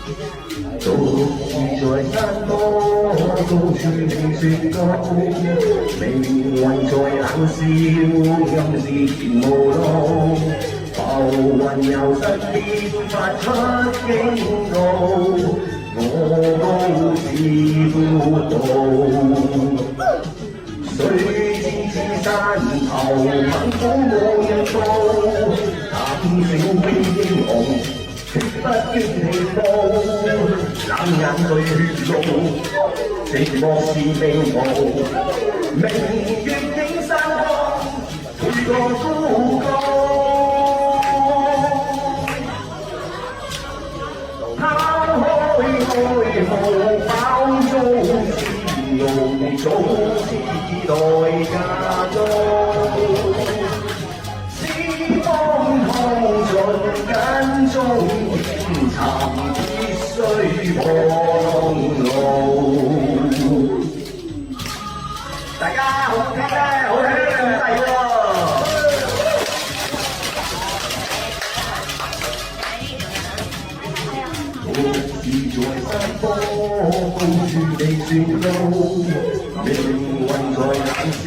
獨自在山坡，高處聽雪歌，命運在冷笑，暗示前無路。浮雲由身邊發出警告，我高自孤獨。誰知此山頭猛虎無人報，膽小非英雄，決不經氣暴。冷眼對血路，寂寞是命途。明月映山崗，每個孤高。拋開愛慕，包租自用，早知代價高。此方痛盡間中遍尋，必須往路。大家好聽咧，好聽兄弟喎！獨自在山坡，高處地雪路，命運在冷笑，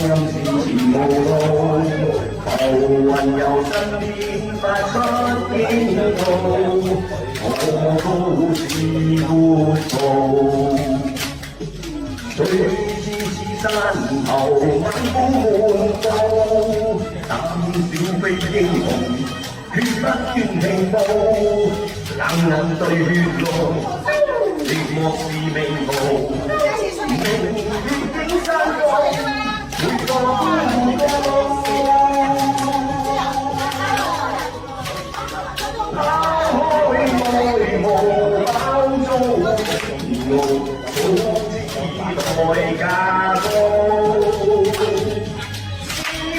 暗示前無路。浮雲由身邊發出警告，我高自孤獨。誰知此山頭猛虎滿布，膽小非英雄，決不願停步。冷眼對血路，寂寞是命途。明月映山崗，每個孤高。拋開愛慕，包租前路，早知代價高。此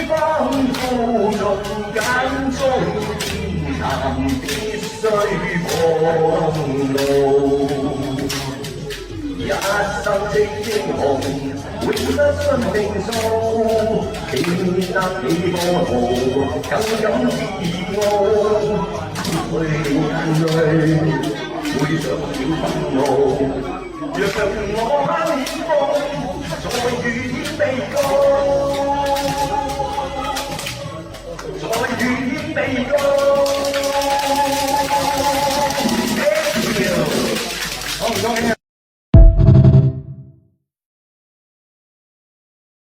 方負重間中遍尋，必須往路。一生的英雄，永不信命數。經得起波濤，更感自傲。淚眼淚，會上了憤怒。若我攀險峰，在雨天被告。